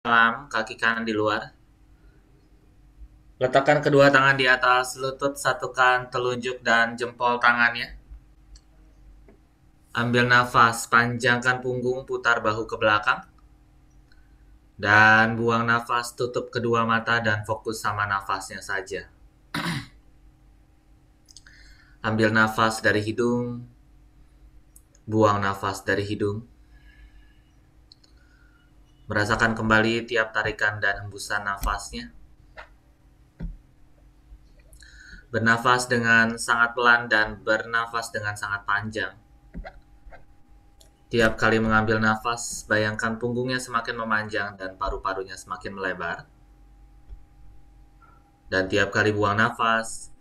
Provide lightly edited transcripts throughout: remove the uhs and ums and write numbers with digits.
dalam, kaki kanan di luar. Letakkan kedua tangan di atas lutut, satukan telunjuk dan jempol tangannya. Ambil nafas, panjangkan punggung, putar bahu ke belakang. Dan buang nafas, tutup kedua mata dan fokus sama nafasnya saja. Ambil nafas dari hidung, buang nafas dari hidung. Merasakan kembali tiap tarikan dan hembusan nafasnya. Bernafas dengan sangat pelan dan bernafas dengan sangat panjang. Tiap kali mengambil nafas, bayangkan punggungnya semakin memanjang dan paru-parunya semakin melebar. Dan tiap kali buang nafas,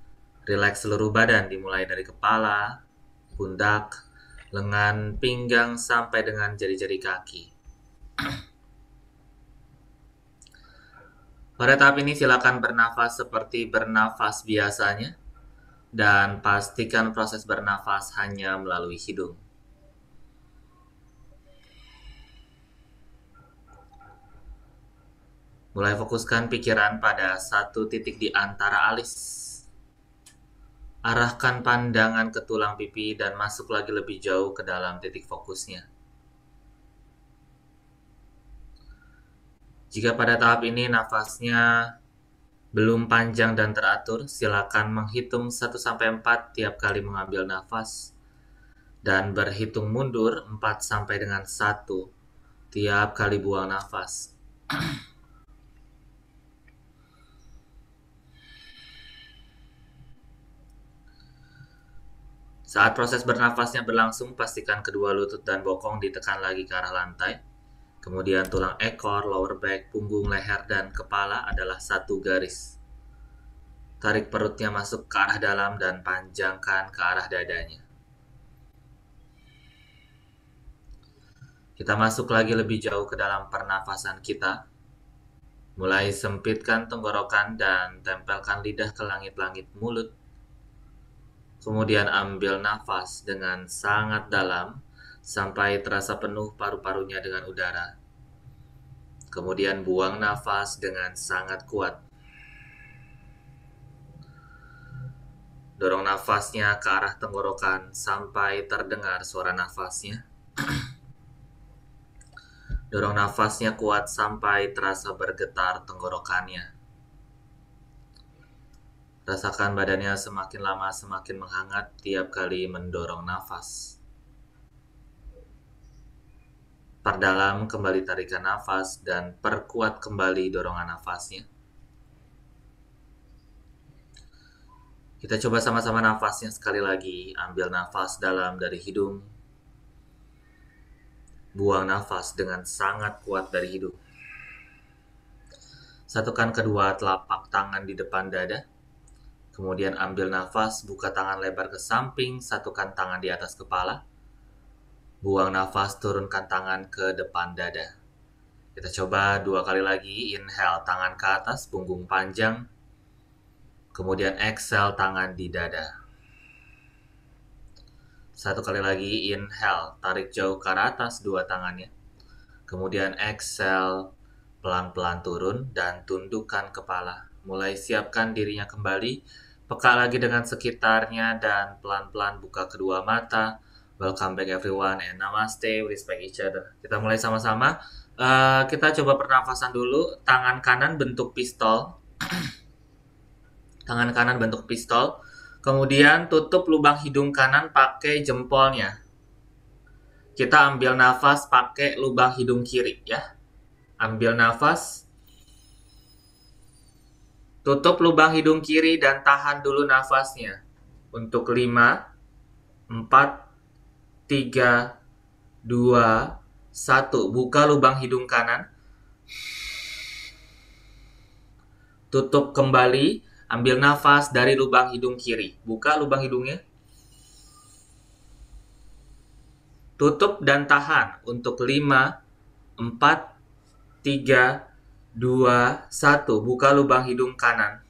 rileks seluruh badan dimulai dari kepala, pundak, lengan, pinggang, sampai dengan jari-jari kaki. Pada tahap ini silakan bernafas seperti bernafas biasanya dan pastikan proses bernafas hanya melalui hidung. Mulai fokuskan pikiran pada satu titik di antara alis. Arahkan pandangan ke tulang pipi dan masuk lagi lebih jauh ke dalam titik fokusnya. Jika pada tahap ini nafasnya belum panjang dan teratur, silakan menghitung 1-4 tiap kali mengambil nafas dan berhitung mundur 4 dengan 1 tiap kali buang nafas. Saat proses bernafasnya berlangsung, pastikan kedua lutut dan bokong ditekan lagi ke arah lantai. Kemudian tulang ekor, lower back, punggung, leher, dan kepala adalah satu garis. Tarik perutnya masuk ke arah dalam dan panjangkan ke arah dadanya. Kita masuk lagi lebih jauh ke dalam pernafasan kita. Mulai sempitkan tenggorokan dan tempelkan lidah ke langit-langit mulut. Kemudian ambil nafas dengan sangat dalam sampai terasa penuh paru-parunya dengan udara. Kemudian buang nafas dengan sangat kuat. Dorong nafasnya ke arah tenggorokan sampai terdengar suara nafasnya. Dorong nafasnya kuat sampai terasa bergetar tenggorokannya. Rasakan badannya semakin lama semakin menghangat tiap kali mendorong nafas. Perdalam kembali tarikan nafas dan perkuat kembali dorongan nafasnya. Kita coba sama-sama nafasnya sekali lagi. Ambil nafas dalam dari hidung. Buang nafas dengan sangat kuat dari hidung. Satukan kedua telapak tangan di depan dada. Kemudian ambil nafas, buka tangan lebar ke samping, satukan tangan di atas kepala. Buang nafas, turunkan tangan ke depan dada. Kita coba 2 kali lagi. Inhale, tangan ke atas, punggung panjang. Kemudian exhale, tangan di dada. 1 kali lagi. Inhale, tarik jauh ke arah atas 2 tangannya. Kemudian exhale, pelan-pelan turun dan tundukkan kepala. Mulai siapkan dirinya kembali. Peka lagi dengan sekitarnya dan pelan-pelan buka kedua mata. Welcome back everyone and namaste, respect each other. Kita mulai sama-sama. Kita coba pernafasan dulu. Tangan kanan bentuk pistol. Tangan kanan bentuk pistol. Kemudian tutup lubang hidung kanan pakai jempolnya. Kita ambil nafas pakai lubang hidung kiri ya. Ambil nafas. Tutup lubang hidung kiri dan tahan dulu nafasnya. Untuk 5, 4, 3, 2, 1. Buka lubang hidung kanan. Tutup kembali. Ambil nafas dari lubang hidung kiri. Buka lubang hidungnya. Tutup dan tahan untuk 5, 4, 3, 2, 1. Buka lubang hidung kanan.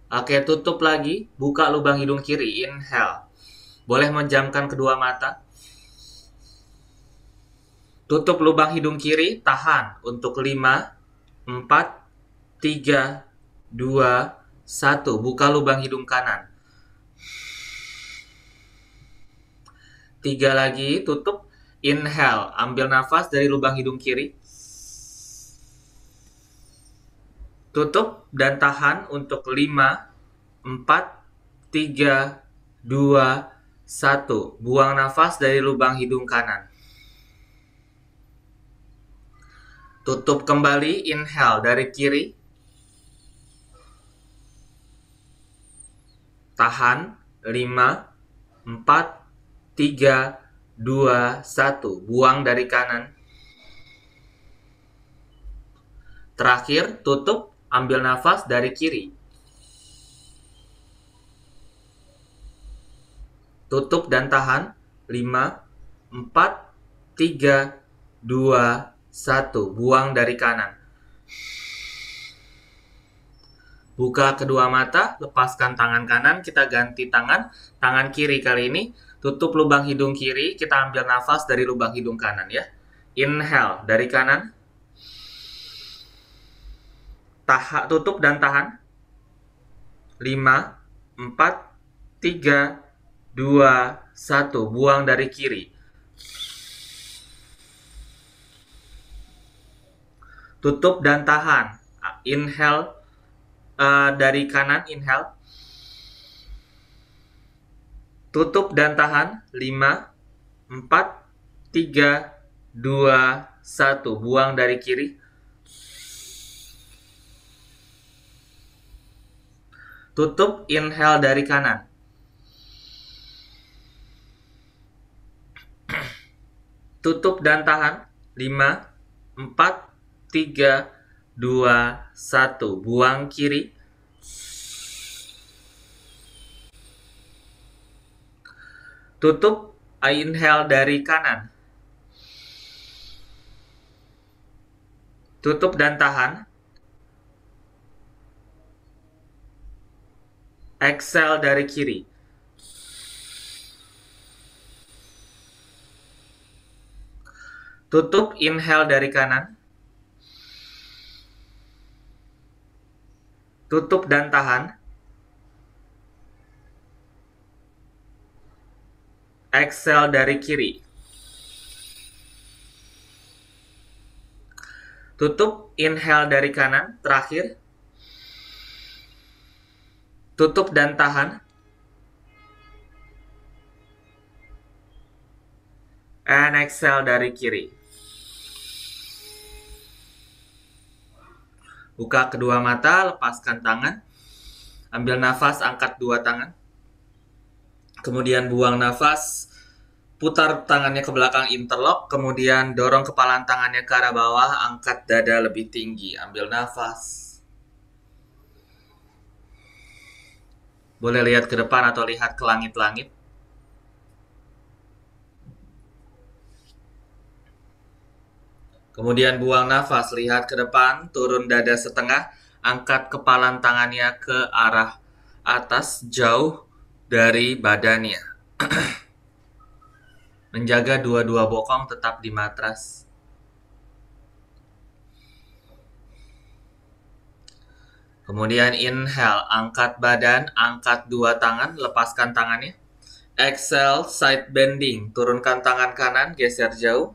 Oke, tutup lagi. Buka lubang hidung kiri. Inhale. Boleh menjamkan kedua mata. Tutup lubang hidung kiri, tahan untuk 5, 4, 3, 2, 1. Buka lubang hidung kanan. 3 lagi, tutup. Inhale, ambil nafas dari lubang hidung kiri. Tutup dan tahan untuk 5, 4, 3, 2, 1. Buang nafas dari lubang hidung kanan. Tutup kembali, inhale dari kiri. Tahan, 5, 4, 3, 2, 1. Buang dari kanan. Terakhir, tutup, ambil nafas dari kiri. Tutup dan tahan. 5, 4, 3, 2, 1. Buang dari kanan. Buka kedua mata, lepaskan tangan kanan, kita ganti tangan kiri kali ini. Tutup lubang hidung kiri, kita ambil nafas dari lubang hidung kanan ya. Inhale dari kanan. Tutup dan tahan. 5, 4, 3, 2, 1. Buang dari kiri. Tutup dan tahan. Inhale dari kanan, inhale. Tutup dan tahan. 5, 4, 3, 2, 1. Buang dari kiri. Tutup, inhale dari kanan. Tutup dan tahan. 5, 4, 3, 2, 1. Buang kiri. Tutup, inhale dari kanan. Tutup dan tahan. Exhale dari kiri. Tutup, inhale dari kanan. Tutup dan tahan. Exhale dari kiri. Tutup, inhale dari kanan. Terakhir. Tutup dan tahan. And exhale dari kiri. Buka kedua mata, lepaskan tangan. Ambil nafas, angkat dua tangan. Kemudian buang nafas, putar tangannya ke belakang, interlock. Kemudian dorong kepala tangannya ke arah bawah, angkat dada lebih tinggi. Ambil nafas. Boleh lihat ke depan atau lihat ke langit-langit. Kemudian buang nafas, lihat ke depan, turun dada setengah, angkat kepala tangannya ke arah atas, jauh dari badannya. Menjaga dua-dua bokong tetap di matras. Kemudian inhale, angkat badan, angkat dua tangan, lepaskan tangannya. Exhale, side bending, turunkan tangan kanan, geser jauh.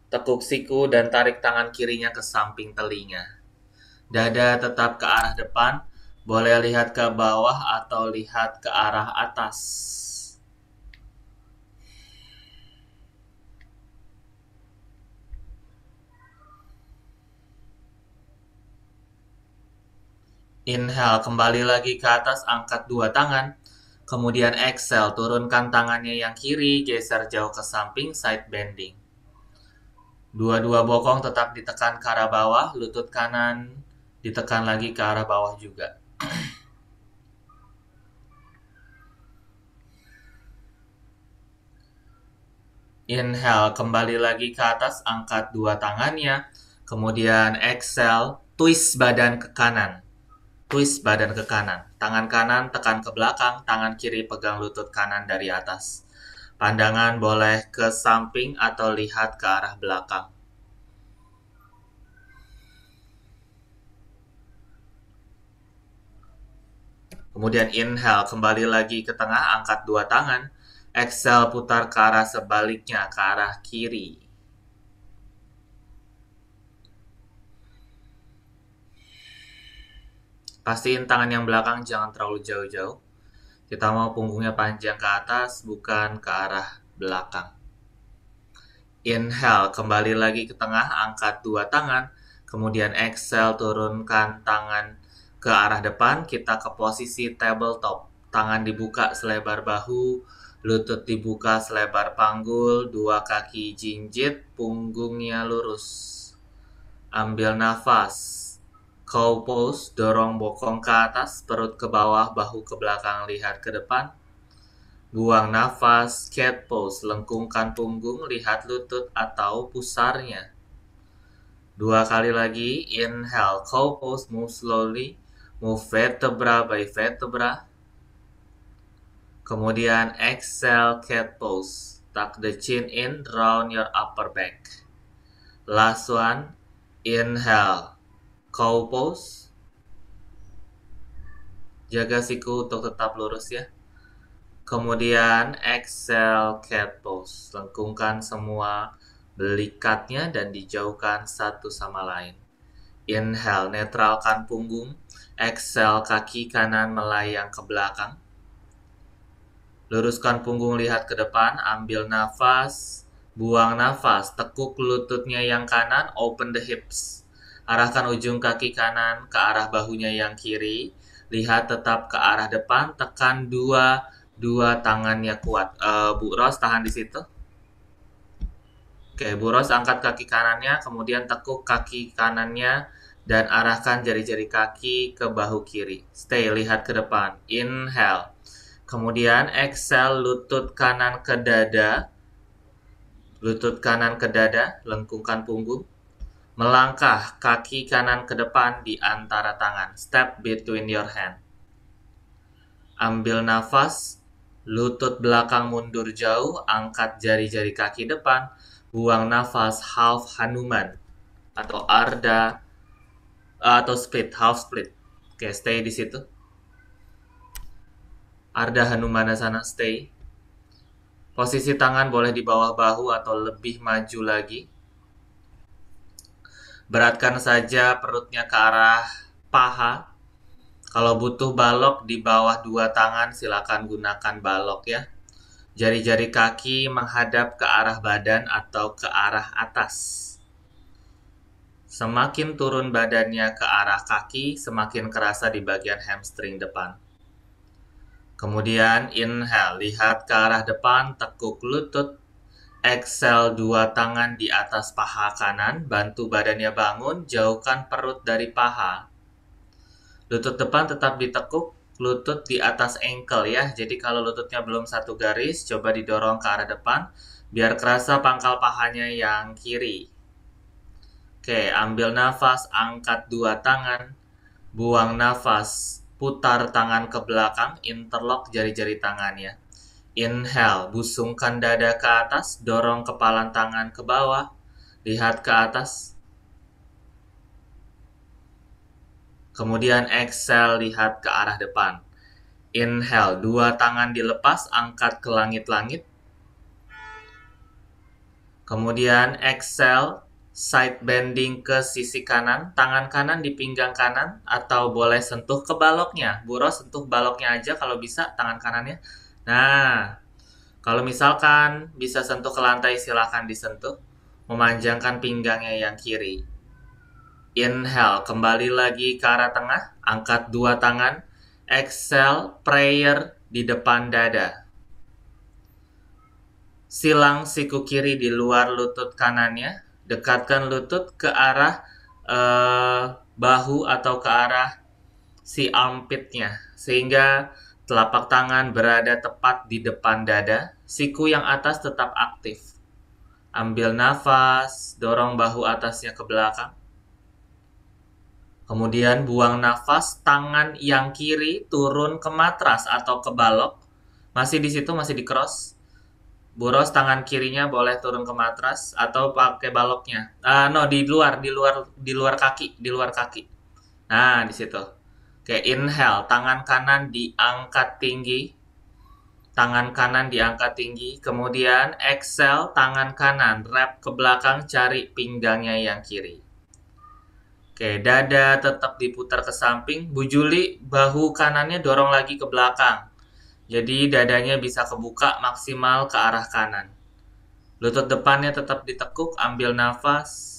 Tekuk siku dan tarik tangan kirinya ke samping telinga. Dada tetap ke arah depan, boleh lihat ke bawah atau lihat ke arah atas. Inhale, kembali lagi ke atas, angkat dua tangan. Kemudian exhale, turunkan tangannya yang kiri, geser jauh ke samping, side bending. Dua-dua bokong tetap ditekan ke arah bawah, lutut kanan ditekan lagi ke arah bawah juga. Inhale, kembali lagi ke atas, angkat dua tangannya. Kemudian exhale, twist badan ke kanan. Twist badan ke kanan. Tangan kanan tekan ke belakang, tangan kiri pegang lutut kanan dari atas. Pandangan boleh ke samping atau lihat ke arah belakang. Kemudian inhale, kembali lagi ke tengah, angkat dua tangan. Exhale, putar ke arah sebaliknya, ke arah kiri. Pastiin tangan yang belakang jangan terlalu jauh-jauh. Kita mau punggungnya panjang ke atas, bukan ke arah belakang. Inhale, kembali lagi ke tengah, angkat dua tangan. Kemudian exhale, turunkan tangan ke arah depan, kita ke posisi tabletop. Tangan dibuka selebar bahu, lutut dibuka selebar panggul, dua kaki jinjit, punggungnya lurus. Ambil nafas. Cow pose, dorong bokong ke atas, perut ke bawah, bahu ke belakang, lihat ke depan. Buang nafas, cat pose, lengkungkan punggung, lihat lutut atau pusarnya. Dua kali lagi, inhale, cow pose, move slowly, move vertebra by vertebra. Kemudian exhale, cat pose, tuck the chin in, round your upper back. Last one, inhale, cow pose. Jaga siku untuk tetap lurus ya. Kemudian exhale, cat pose. Lengkungkan semua belikatnya dan dijauhkan satu sama lain. Inhale, netralkan punggung. Exhale, kaki kanan melayang ke belakang. Luruskan punggung, lihat ke depan. Ambil nafas. Buang nafas. Tekuk lututnya yang kanan. Open the hips. Arahkan ujung kaki kanan ke arah bahunya yang kiri. Lihat tetap ke arah depan. Tekan dua tangannya kuat. Bu Ros tahan di situ. Oke, Bu Ros angkat kaki kanannya, kemudian tekuk kaki kanannya dan arahkan jari-jari kaki ke bahu kiri. Stay, lihat ke depan. Inhale. Kemudian exhale, lutut kanan ke dada. Lutut kanan ke dada, lengkungkan punggung. Melangkah kaki kanan ke depan di antara tangan. Step between your hand. Ambil nafas. Lutut belakang mundur jauh, angkat jari-jari kaki depan, buang nafas half Hanuman atau Ardha atau split, half split. Oke, stay di situ. Ardha Hanumanasana, stay. Posisi tangan boleh di bawah bahu atau lebih maju lagi. Beratkan saja perutnya ke arah paha. Kalau butuh balok di bawah dua tangan, silakan gunakan balok ya. Jari-jari kaki menghadap ke arah badan atau ke arah atas. Semakin turun badannya ke arah kaki, semakin kerasa di bagian hamstring depan. Kemudian inhale, lihat ke arah depan, tekuk lutut. Exhale, dua tangan di atas paha kanan, bantu badannya bangun, jauhkan perut dari paha. Lutut depan tetap ditekuk, lutut di atas ankle ya. Jadi kalau lututnya belum satu garis, coba didorong ke arah depan, biar kerasa pangkal pahanya yang kiri. Oke, ambil nafas, angkat dua tangan, buang nafas, putar tangan ke belakang, interlock jari-jari tangannya. Inhale, busungkan dada ke atas, dorong kepalan tangan ke bawah, lihat ke atas. Kemudian exhale, lihat ke arah depan. Inhale, dua tangan dilepas, angkat ke langit-langit. Kemudian exhale, side bending ke sisi kanan, tangan kanan di pinggang kanan, atau boleh sentuh ke baloknya. Bu Ros sentuh baloknya aja kalau bisa, tangan kanannya. Nah, kalau misalkan bisa sentuh ke lantai, silakan disentuh. Memanjangkan pinggangnya yang kiri. Inhale, kembali lagi ke arah tengah, angkat dua tangan. Exhale, prayer di depan dada. Silang siku kiri di luar lutut kanannya. Dekatkan lutut ke arah bahu atau ke arah si armpitnya. Sehingga telapak tangan berada tepat di depan dada. Siku yang atas tetap aktif. Ambil nafas, dorong bahu atasnya ke belakang. Kemudian buang nafas, tangan yang kiri turun ke matras atau ke balok. Masih di situ, masih di cross. Bu Ros tangan kirinya boleh turun ke matras atau pakai baloknya. No, di luar kaki, Nah, di situ. Oke, inhale, tangan kanan diangkat tinggi. Tangan kanan diangkat tinggi. Kemudian exhale, tangan kanan wrap ke belakang, cari pinggangnya yang kiri. Oke, dada tetap diputar ke samping. Bu Juli, bahu kanannya dorong lagi ke belakang. Jadi dadanya bisa kebuka maksimal ke arah kanan. Lutut depannya tetap ditekuk, ambil nafas.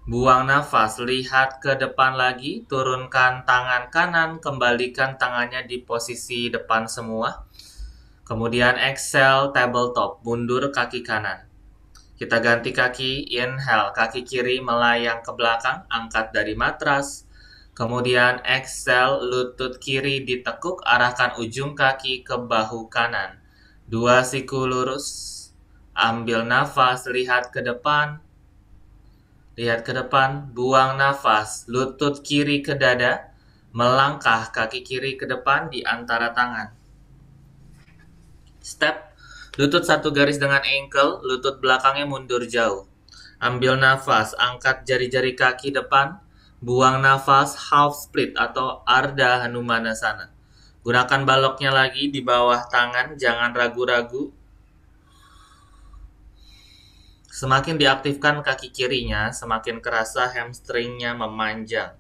Buang nafas, lihat ke depan lagi, turunkan tangan kanan, kembalikan tangannya di posisi depan semua. Kemudian exhale, tabletop, mundur kaki kanan. Kita ganti kaki, inhale, kaki kiri melayang ke belakang, angkat dari matras. Kemudian exhale, lutut kiri ditekuk, arahkan ujung kaki ke bahu kanan. Dua siku lurus, ambil nafas, lihat ke depan. Lihat ke depan, buang nafas, lutut kiri ke dada, melangkah kaki kiri ke depan di antara tangan. Step, lutut satu garis dengan ankle, lutut belakangnya mundur jauh. Ambil nafas, angkat jari-jari kaki depan, buang nafas, half split atau Ardha Hanumanasana. Gunakan baloknya lagi di bawah tangan, jangan ragu-ragu. Semakin diaktifkan kaki kirinya, semakin kerasa hamstringnya memanjang.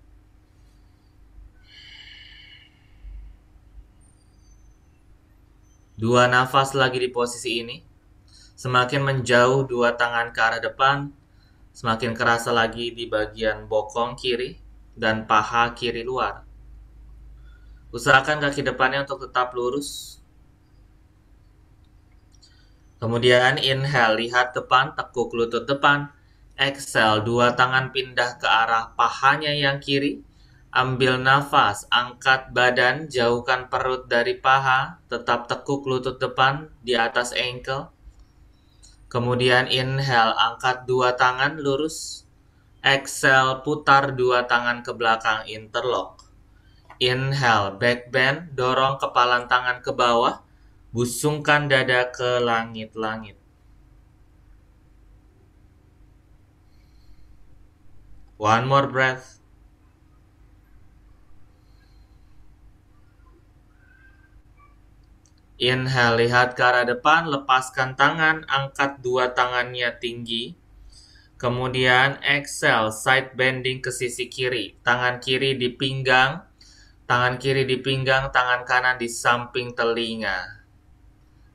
Dua nafas lagi di posisi ini. Semakin menjauh dua tangan ke arah depan, semakin kerasa lagi di bagian bokong kiri dan paha kiri luar. Usahakan kaki depannya untuk tetap lurus. Kemudian inhale, lihat depan, tekuk lutut depan. Exhale, dua tangan pindah ke arah pahanya yang kiri. Ambil nafas, angkat badan, jauhkan perut dari paha. Tetap tekuk lutut depan di atas ankle. Kemudian inhale, angkat dua tangan lurus. Exhale, putar dua tangan ke belakang, interlock. Inhale, back bend, dorong kepalan tangan ke bawah. Busungkan dada ke langit-langit. One more breath. Inhale, lihat ke arah depan, lepaskan tangan, angkat dua tangannya tinggi. Kemudian exhale, side bending ke sisi kiri. Tangan kiri di pinggang, tangan kiri di pinggang, tangan kanan di samping telinga.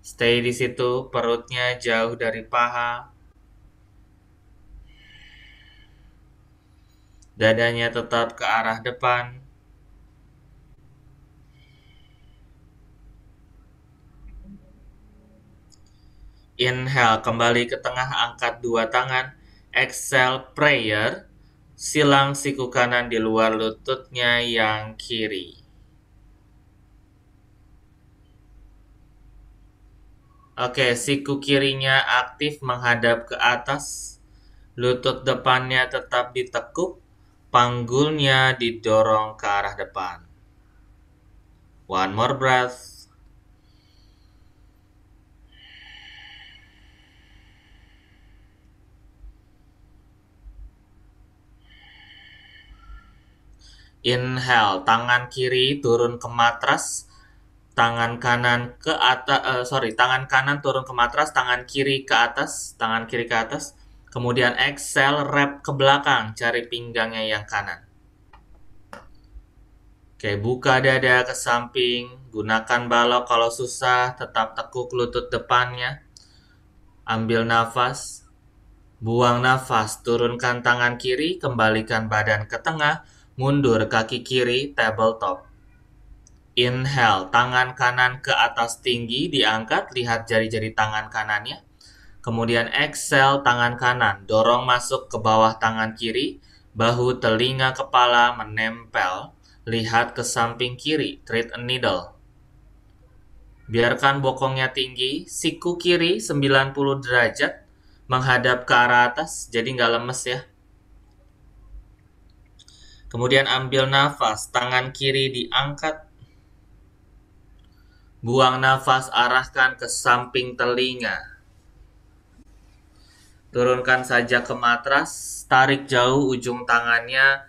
Stay di situ, perutnya jauh dari paha. Dadanya tetap ke arah depan. Inhale, kembali ke tengah, angkat dua tangan. Exhale, prayer. Silang siku kanan di luar lututnya yang kiri. Oke, siku kirinya aktif menghadap ke atas. Lutut depannya tetap ditekuk. Panggulnya didorong ke arah depan. One more breath. Inhale, tangan kiri turun ke matras. Tangan kanan ke atas, tangan kanan turun ke matras, tangan kiri ke atas, tangan kiri ke atas. Kemudian exhale, wrap ke belakang, cari pinggangnya yang kanan. Oke, buka dada ke samping, gunakan balok kalau susah, tetap tekuk lutut depannya. Ambil nafas, buang nafas, turunkan tangan kiri, kembalikan badan ke tengah, mundur kaki kiri, tabletop. Inhale, tangan kanan ke atas tinggi, diangkat, lihat jari-jari tangan kanannya. Kemudian exhale, tangan kanan, dorong masuk ke bawah tangan kiri, bahu, telinga, kepala menempel, lihat ke samping kiri, thread a needle. Biarkan bokongnya tinggi, siku kiri 90 derajat, menghadap ke arah atas, jadi nggak lemes ya. Kemudian ambil nafas, tangan kiri diangkat. Buang nafas, arahkan ke samping telinga. Turunkan saja ke matras, tarik jauh ujung tangannya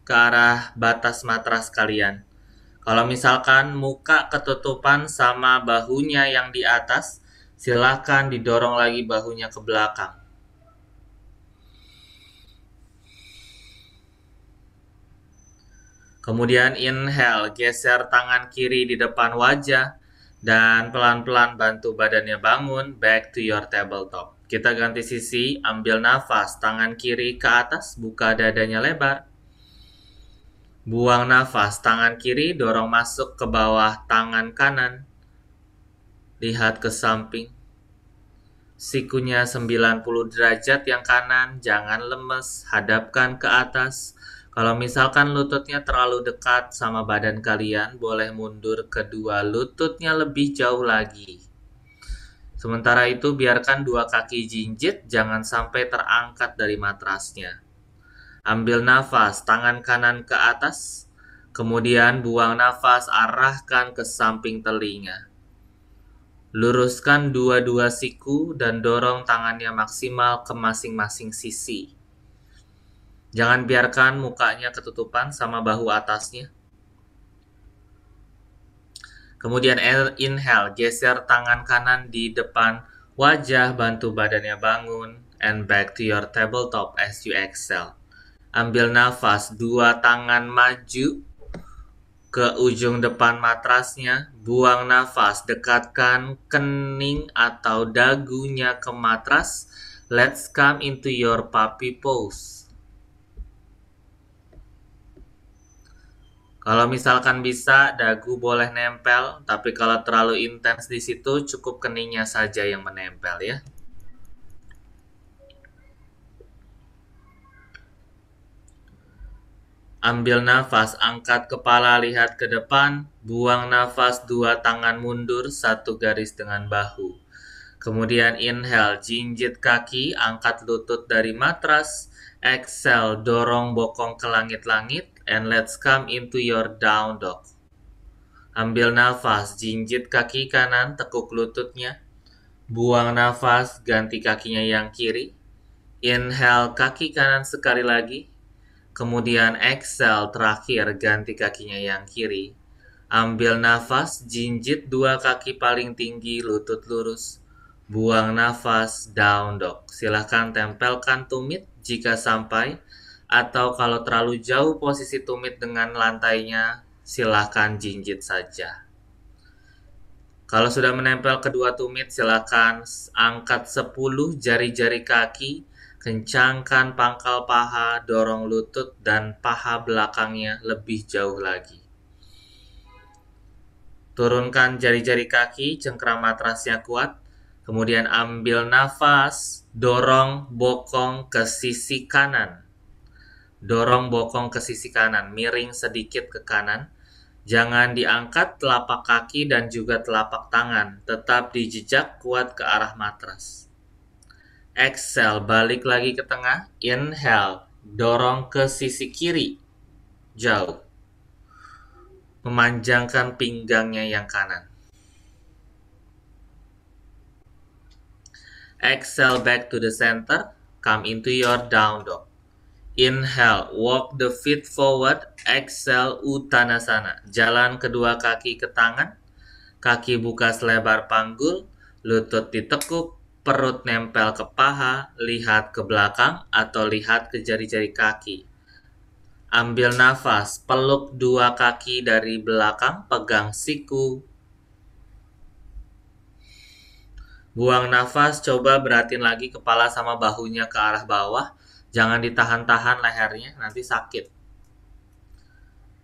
ke arah batas matras kalian. Kalau misalkan muka ketutupan sama bahunya yang di atas, silakan didorong lagi bahunya ke belakang. Kemudian inhale, geser tangan kiri di depan wajah dan pelan-pelan bantu badannya bangun, back to your tabletop. Kita ganti sisi, ambil nafas, tangan kiri ke atas, buka dadanya lebar. Buang nafas, tangan kiri dorong masuk ke bawah tangan kanan. Lihat ke samping. Sikunya 90 derajat yang kanan, jangan lemes, hadapkan ke atas. Kalau misalkan lututnya terlalu dekat sama badan kalian, boleh mundur kedua lututnya lebih jauh lagi. Sementara itu, biarkan dua kaki jinjit, jangan sampai terangkat dari matrasnya. Ambil nafas, tangan kanan ke atas, kemudian buang nafas, arahkan ke samping telinga. Luruskan dua-dua siku dan dorong tangannya maksimal ke masing-masing sisi. Jangan biarkan mukanya ketutupan sama bahu atasnya. Kemudian inhale, geser tangan kanan di depan wajah, bantu badannya bangun, and back to your tabletop as you exhale. Ambil nafas, dua tangan maju ke ujung depan matrasnya, buang nafas, dekatkan kening atau dagunya ke matras. Let's come into your puppy pose. Kalau misalkan bisa, dagu boleh nempel, tapi kalau terlalu intens di situ, cukup keningnya saja yang menempel ya. Ambil nafas, angkat kepala, lihat ke depan, buang nafas, dua tangan mundur, satu garis dengan bahu. Kemudian inhale, jinjit kaki, angkat lutut dari matras. Exhale, dorong bokong ke langit-langit, and let's come into your down dog. Ambil nafas, jinjit kaki kanan, tekuk lututnya. Buang nafas, ganti kakinya yang kiri. Inhale, kaki kanan sekali lagi. Kemudian exhale, terakhir ganti kakinya yang kiri. Ambil nafas, jinjit dua kaki paling tinggi, lutut lurus. Buang nafas, down dog. Silahkan tempelkan tumit jika sampai, atau kalau terlalu jauh posisi tumit dengan lantainya, silahkan jinjit saja. Kalau sudah menempel kedua tumit, silahkan angkat 10 jari-jari kaki, kencangkan pangkal paha, dorong lutut dan paha belakangnya lebih jauh lagi. Turunkan jari-jari kaki, cengkram matrasnya kuat. Kemudian ambil nafas, dorong bokong ke sisi kanan. Dorong bokong ke sisi kanan, miring sedikit ke kanan. Jangan diangkat telapak kaki dan juga telapak tangan, tetap dijejak kuat ke arah matras. Exhale, balik lagi ke tengah. Inhale, dorong ke sisi kiri, jauh. Memanjangkan pinggangnya yang kanan. Exhale, back to the center. Come into your down dog. Inhale, walk the feet forward. Exhale, Uttanasana. Jalan kedua kaki ke tangan. Kaki buka selebar panggul. Lutut ditekuk. Perut nempel ke paha. Lihat ke belakang atau lihat ke jari-jari kaki. Ambil nafas. Peluk dua kaki dari belakang. Pegang siku. Buang nafas, coba beratin lagi kepala sama bahunya ke arah bawah. Jangan ditahan-tahan lehernya, nanti sakit.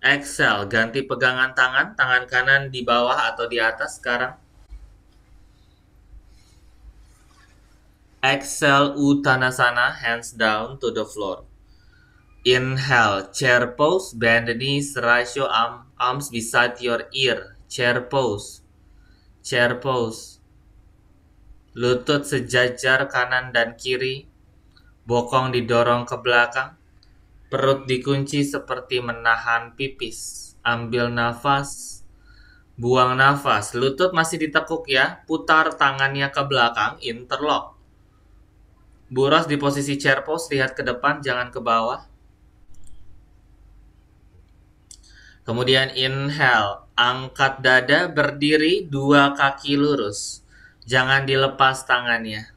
Exhale, ganti pegangan tangan, tangan kanan di bawah atau di atas sekarang. Exhale, Uttanasana, hands down to the floor. Inhale, chair pose, bend the knees, raise your arms beside your ear. Chair pose. Chair pose. Lutut sejajar kanan dan kiri, bokong didorong ke belakang, perut dikunci seperti menahan pipis. Ambil nafas, buang nafas, lutut masih ditekuk ya, putar tangannya ke belakang, interlock. Buras di posisi chair pose, lihat ke depan, jangan ke bawah. Kemudian inhale, angkat dada, berdiri, 2 kaki lurus. Jangan dilepas tangannya.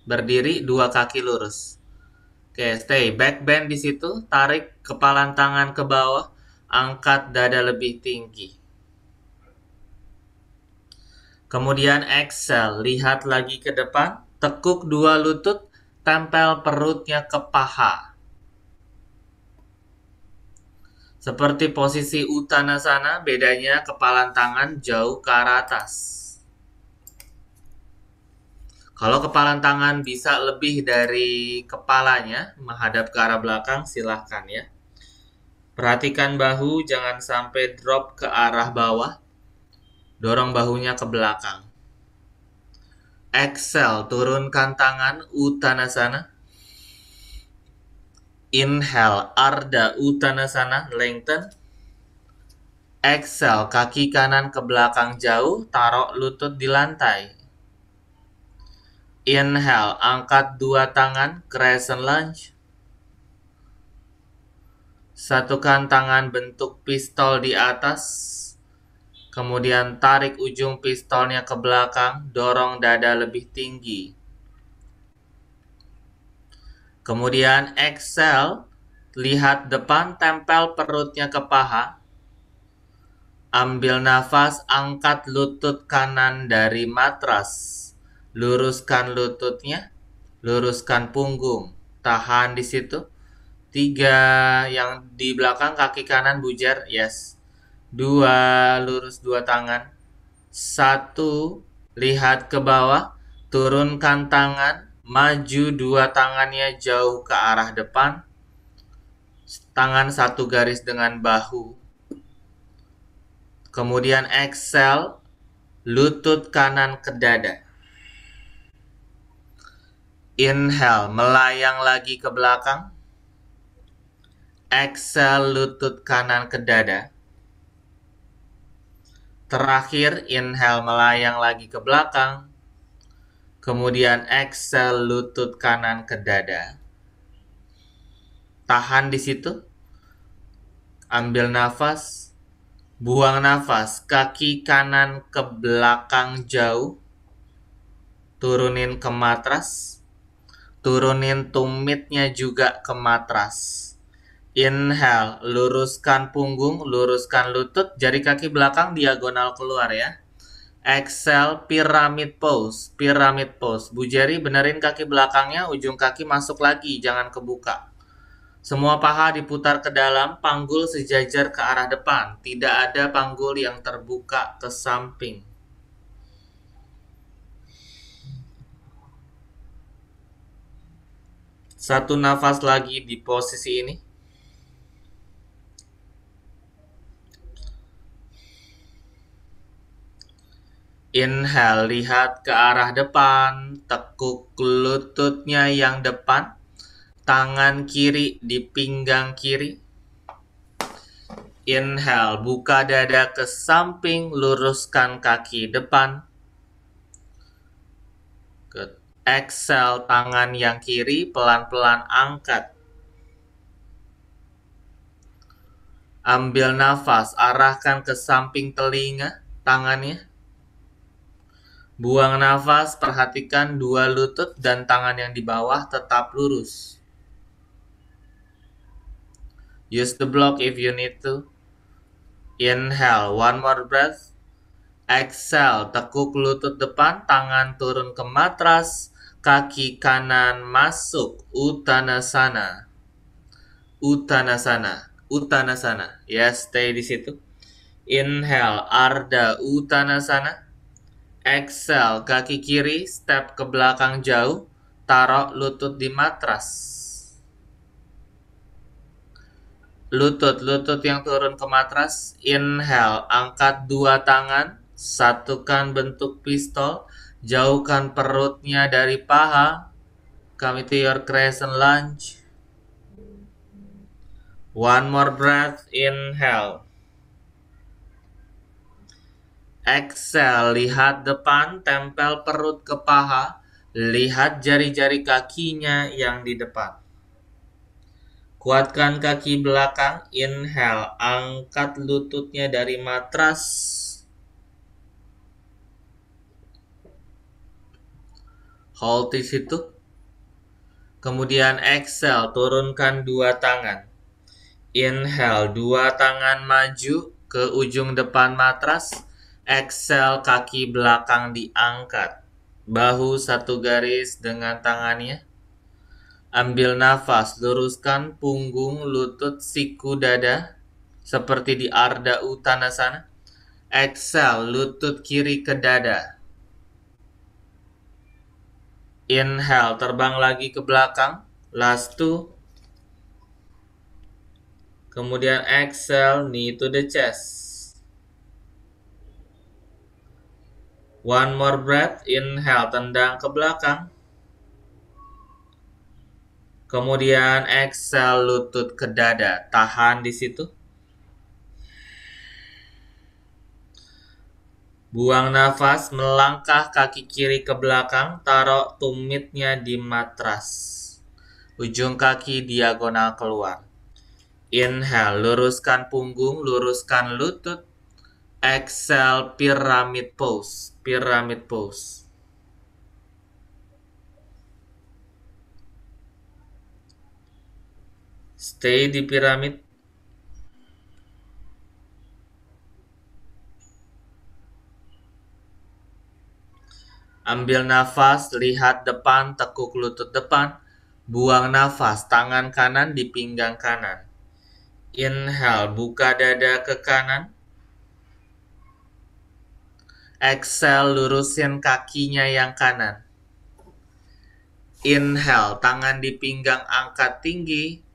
Berdiri, 2 kaki lurus. Oke, stay. Back bend di situ, tarik kepalan tangan ke bawah, angkat dada lebih tinggi. Kemudian exhale, lihat lagi ke depan, tekuk 2 lutut, tempel perutnya ke paha. Seperti posisi Uttanasana, bedanya kepalan tangan jauh ke arah atas. Kalau kepalan tangan bisa lebih dari kepalanya, menghadap ke arah belakang, silahkan ya. Perhatikan bahu, jangan sampai drop ke arah bawah. Dorong bahunya ke belakang. Exhale, turunkan tangan, Uttanasana. Inhale, Ardha Uttanasana, lengthen. Exhale, kaki kanan ke belakang jauh, taruh lutut di lantai. Inhale, angkat 2 tangan, crescent lunge. Satukan tangan bentuk pistol di atas. Kemudian tarik ujung pistolnya ke belakang, dorong dada lebih tinggi. Kemudian exhale, lihat depan, tempel perutnya ke paha. Ambil nafas, angkat lutut kanan dari matras. Luruskan lututnya, luruskan punggung. Tahan di situ. 3 yang di belakang, kaki kanan bujar, yes. 2, lurus 2 tangan. 1, lihat ke bawah, turunkan tangan. Maju 2 tangannya jauh ke arah depan. Tangan satu garis dengan bahu. Kemudian exhale, lutut kanan ke dada. Inhale, melayang lagi ke belakang. Exhale, lutut kanan ke dada. Terakhir, inhale, melayang lagi ke belakang. Kemudian exhale, lutut kanan ke dada. Tahan di situ. Ambil nafas. Buang nafas. Kaki kanan ke belakang jauh. Turunin ke matras. Turunin tumitnya juga ke matras. Inhale, luruskan punggung, luruskan lutut. Jari kaki belakang diagonal keluar ya. Exhale, pyramid pose, pyramid pose. Bu Jerry benerin kaki belakangnya, ujung kaki masuk lagi, jangan kebuka. Semua paha diputar ke dalam, panggul sejajar ke arah depan. Tidak ada panggul yang terbuka ke samping. Satu nafas lagi di posisi ini. Inhale, lihat ke arah depan, tekuk lututnya yang depan, tangan kiri di pinggang kiri. Inhale, buka dada ke samping, luruskan kaki depan. Exhale, tangan yang kiri pelan-pelan angkat. Ambil nafas, arahkan ke samping telinga, tangannya. Buang nafas, perhatikan 2 lutut dan tangan yang di bawah tetap lurus. Use the block if you need to. Inhale, 1 more breath. Exhale, tekuk lutut depan, tangan turun ke matras, kaki kanan masuk, Uttanasana. Uttanasana, Uttanasana. Yes, stay di situ. Inhale, Ardha Uttanasana. Exhale, kaki kiri, step ke belakang jauh, taruh lutut di matras. Lutut yang turun ke matras. Inhale, angkat 2 tangan, satukan bentuk pistol, jauhkan perutnya dari paha. Come to your crescent lunge. 1 more breath, inhale. Exhale, lihat depan, tempel perut ke paha, lihat jari-jari kakinya yang di depan. Kuatkan kaki belakang, inhale, angkat lututnya dari matras. Hold di situ. Kemudian exhale, turunkan dua tangan. Inhale, dua tangan maju ke ujung depan matras. Exhale, kaki belakang diangkat. Bahu satu garis dengan tangannya. Ambil nafas, luruskan punggung, lutut, siku, dada. Seperti di Ardha Uttanasana. Exhale, lutut kiri ke dada. Inhale, terbang lagi ke belakang. Last two. Kemudian exhale, knee to the chest. One more breath. Inhale, tendang ke belakang. Kemudian exhale, lutut ke dada. Tahan di situ. Buang nafas, melangkah kaki kiri ke belakang, taruh tumitnya di matras. Ujung kaki diagonal keluar. Inhale, luruskan punggung, luruskan lutut. Exhale, pyramid pose. Pyramid pose. Stay di piramid. Ambil nafas, lihat depan, tekuk lutut depan. Buang nafas, tangan kanan di pinggang kanan. Inhale, buka dada ke kanan. Exhale, lurusin kakinya yang kanan. Inhale, tangan di pinggang angkat tinggi.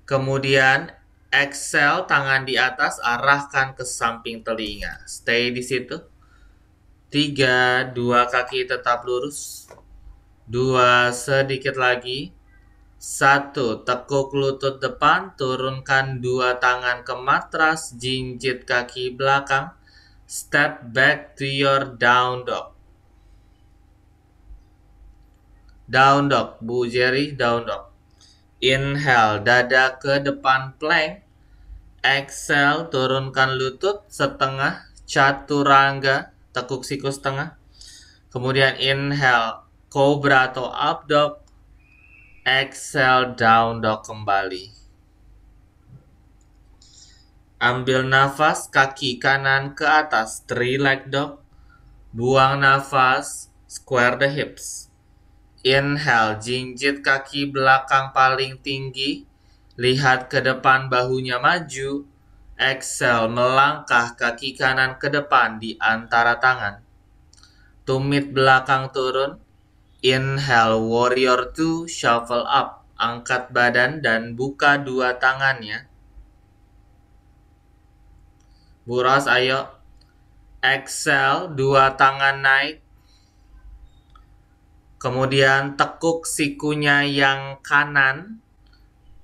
Kemudian exhale, tangan di atas, arahkan ke samping telinga. Stay di situ. 3, 2 kaki tetap lurus. 2, sedikit lagi. 1, tekuk lutut depan, turunkan 2 tangan ke matras, jinjit kaki belakang. Step back to your down dog. Down dog, Bu Jerry, down dog. Inhale, dada ke depan plank. Exhale, turunkan lutut setengah, chaturanga, tekuk siku setengah. Kemudian inhale, cobra atau up dog. Exhale, down dog kembali. Ambil nafas, kaki kanan ke atas, 3 leg dog. Buang nafas, square the hips. Inhale, jinjit kaki belakang paling tinggi. Lihat ke depan, bahunya maju. Exhale, melangkah kaki kanan ke depan di antara tangan. Tumit belakang turun. Inhale, warrior 2, shuffle up. Angkat badan dan buka 2 tangannya. Bu Ros, ayo. Exhale, 2 tangan naik. Kemudian tekuk sikunya yang kanan.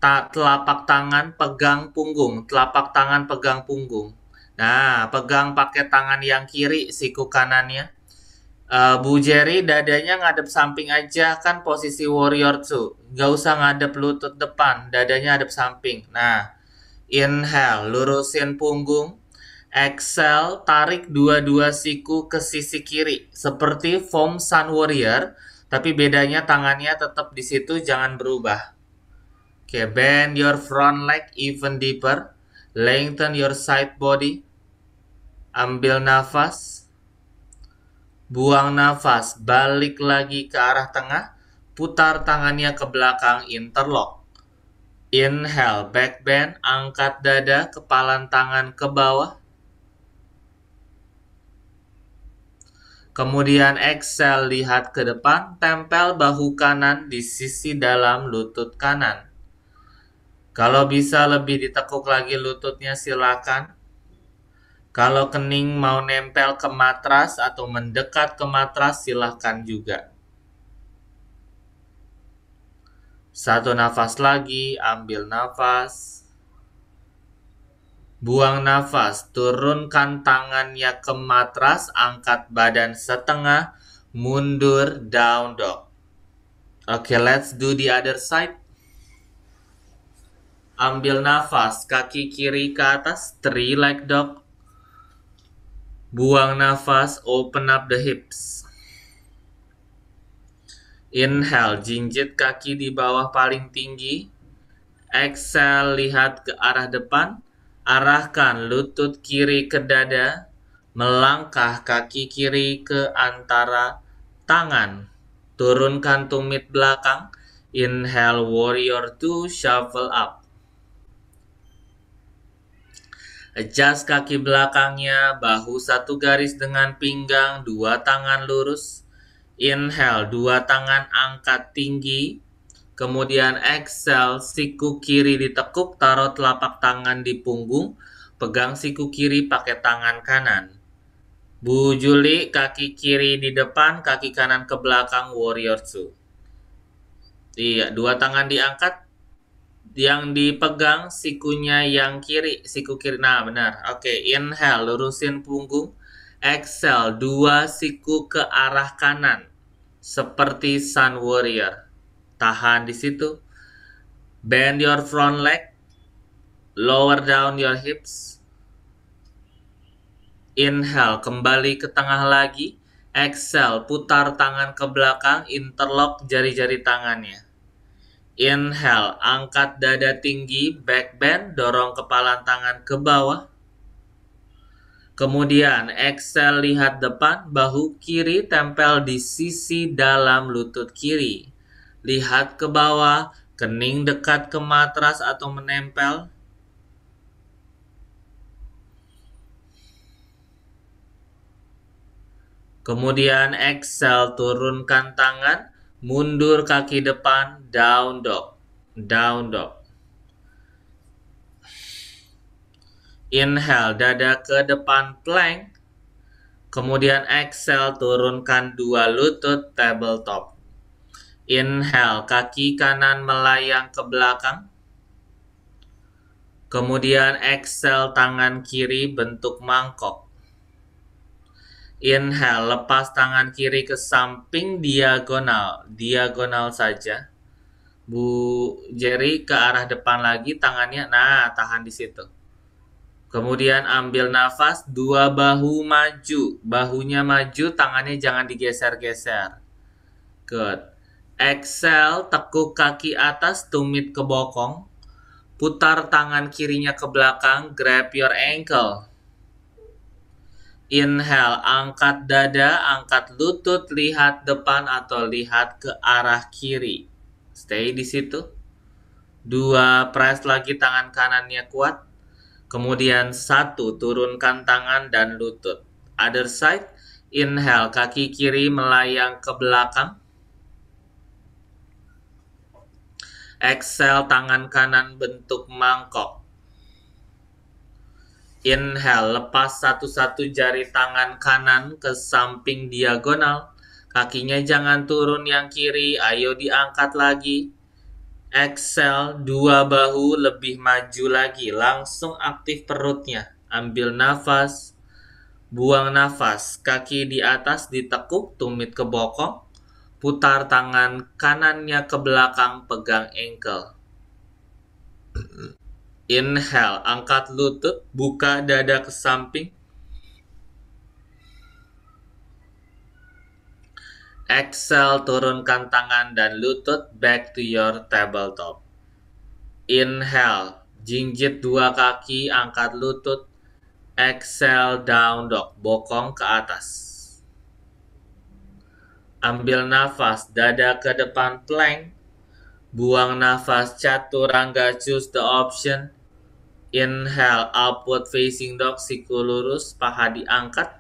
Telapak tangan pegang punggung. Telapak tangan pegang punggung. Nah, pegang pakai tangan yang kiri siku kanannya. Bu Jerry, dadanya ngadep samping aja, kan posisi warrior 2. Gak usah ngadep lutut depan, dadanya ngadep samping. Nah, inhale, lurusin punggung. Exhale, tarik dua-dua siku ke sisi kiri. Seperti form Sun Warrior, tapi bedanya tangannya tetap di situ, jangan berubah. Oke, bend your front leg even deeper. Lengthen your side body. Ambil nafas. Buang nafas, balik lagi ke arah tengah, putar tangannya ke belakang, interlock. Inhale, back bend, angkat dada, kepalan tangan ke bawah. Kemudian exhale, lihat ke depan, tempel bahu kanan di sisi dalam lutut kanan. Kalau bisa lebih ditekuk lagi lututnya, silakan. Kalau kening mau nempel ke matras atau mendekat ke matras, silahkan juga. 1 nafas lagi, ambil nafas. Buang nafas, turunkan tangannya ke matras, angkat badan setengah, mundur, down dog. Oke, let's do the other side. Ambil nafas, kaki kiri ke atas, three leg dog. Buang nafas, open up the hips. Inhale, jinjit kaki di bawah paling tinggi. Exhale, lihat ke arah depan. Arahkan lutut kiri ke dada. Melangkah kaki kiri ke antara tangan. Turunkan tumit belakang. Inhale, warrior 2, shuffle up. Adjust kaki belakangnya, bahu satu garis dengan pinggang, dua tangan lurus. Inhale, dua tangan angkat tinggi. Kemudian exhale, siku kiri ditekuk, taruh telapak tangan di punggung. Pegang siku kiri pakai tangan kanan. Bu Juli, kaki kiri di depan, kaki kanan ke belakang, warrior 2. Iya, dua tangan diangkat. Yang dipegang sikunya yang kiri, siku kiri. Nah, benar. Oke, inhale, lurusin punggung. Exhale, dua siku ke arah kanan. Seperti Sun Warrior. Tahan di situ. Bend your front leg. Lower down your hips. Inhale, kembali ke tengah lagi. Exhale, putar tangan ke belakang, interlock jari-jari tangannya. Inhale, angkat dada tinggi, back bend, dorong kepala tangan ke bawah. Kemudian exhale, lihat depan, bahu kiri tempel di sisi dalam lutut kiri. Lihat ke bawah, kening dekat ke matras atau menempel. Kemudian exhale, turunkan tangan, mundur kaki depan, down dog. Down dog. Inhale, dada ke depan, plank. Kemudian exhale, turunkan dua lutut, tabletop. Inhale, kaki kanan melayang ke belakang. Kemudian exhale, tangan kiri bentuk mangkok. Inhale, lepas tangan kiri ke samping diagonal. Diagonal saja. Bu Jerry ke arah depan lagi tangannya. Nah, tahan di situ. Kemudian ambil nafas, dua bahu maju. Bahunya maju, tangannya jangan digeser-geser. Good. Exhale, tekuk kaki atas, tumit ke bokong. Putar tangan kirinya ke belakang, grab your ankle. Inhale, angkat dada, angkat lutut, lihat depan atau lihat ke arah kiri. Stay di situ. Dua, press lagi tangan kanannya kuat. Kemudian satu, turunkan tangan dan lutut. Other side, inhale, kaki kiri melayang ke belakang. Exhale, tangan kanan bentuk mangkok. Inhale, lepas satu-satu jari tangan kanan ke samping diagonal. Kakinya jangan turun yang kiri, ayo diangkat lagi. Exhale, dua bahu lebih maju lagi, langsung aktif perutnya. Ambil nafas, buang nafas, kaki di atas ditekuk, tumit ke bokong. Putar tangan kanannya ke belakang, pegang ankle. Inhale, angkat lutut, buka dada ke samping. Exhale, turunkan tangan dan lutut back to your tabletop. Inhale, jinjit dua kaki, angkat lutut. Exhale, down dog, bokong ke atas. Ambil nafas, dada ke depan, plank. Buang nafas, chaturanga, choose the option. Inhale, upward facing dog, siku lurus, paha diangkat.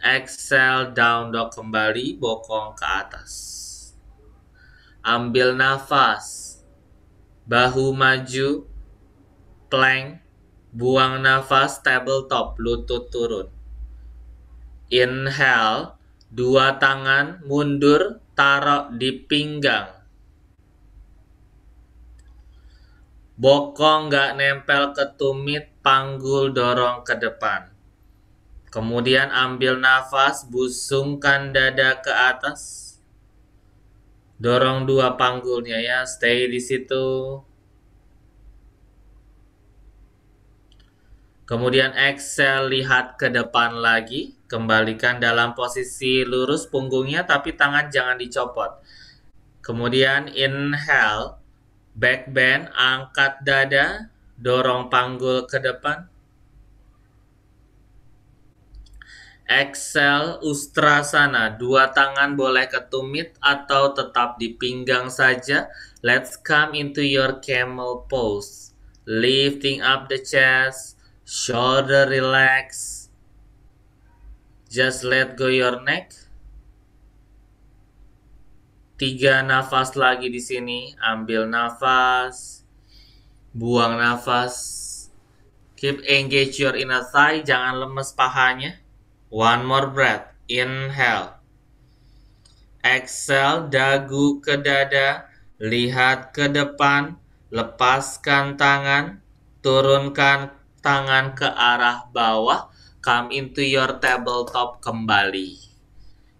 Exhale, down dog kembali, bokong ke atas. Ambil nafas, bahu maju, plank. Buang nafas, tabletop, lutut turun. Inhale, dua tangan mundur, taruh di pinggang. Bokong nggak nempel ke tumit, panggul dorong ke depan. Kemudian ambil nafas, busungkan dada ke atas. Dorong dua panggulnya ya, stay di situ. Kemudian exhale, lihat ke depan lagi. Kembalikan dalam posisi lurus punggungnya, tapi tangan jangan dicopot. Kemudian inhale, back bend, angkat dada, dorong panggul ke depan. Exhale, Ustrasana. Dua tangan boleh ke tumit atau tetap di pinggang saja. Let's come into your camel pose. Lifting up the chest, shoulder relax. Just let go your neck. 3 nafas lagi di sini. Ambil nafas, buang nafas. Keep engage your inner thigh, jangan lemes pahanya. One more breath. Inhale. Exhale, dagu ke dada, lihat ke depan, lepaskan tangan, turunkan tangan ke arah bawah, come into your tabletop kembali.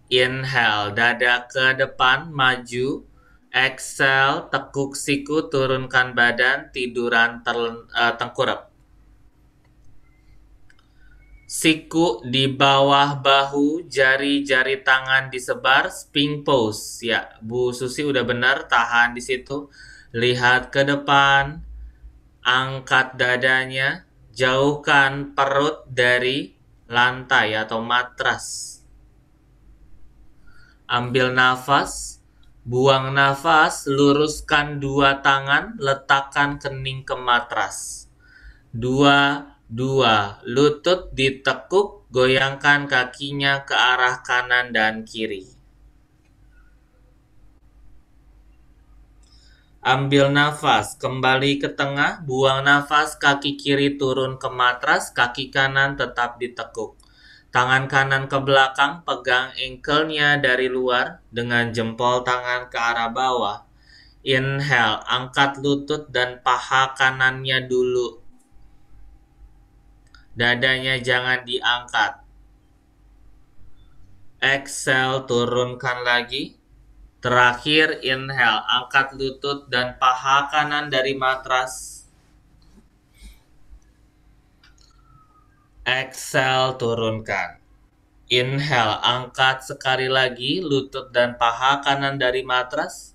Inhale, dada ke depan, maju. Exhale, tekuk siku, turunkan badan, tiduran tengkurap. Siku di bawah bahu, jari-jari tangan disebar, sphinx pose. Ya, Bu Susi udah benar, tahan di situ. Lihat ke depan, angkat dadanya, jauhkan perut dari lantai atau matras. Ambil nafas, buang nafas, luruskan dua tangan, letakkan kening ke matras. Dua, lutut ditekuk, goyangkan kakinya ke arah kanan dan kiri. Ambil nafas, kembali ke tengah, buang nafas, kaki kiri turun ke matras, kaki kanan tetap ditekuk. Tangan kanan ke belakang, pegang ankle-nya dari luar dengan jempol tangan ke arah bawah. Inhale, angkat lutut dan paha kanannya dulu. Dadanya jangan diangkat. Exhale, turunkan lagi. Terakhir, inhale, angkat lutut dan paha kanan dari matras. Exhale, turunkan. Inhale, angkat sekali lagi lutut dan paha kanan dari matras.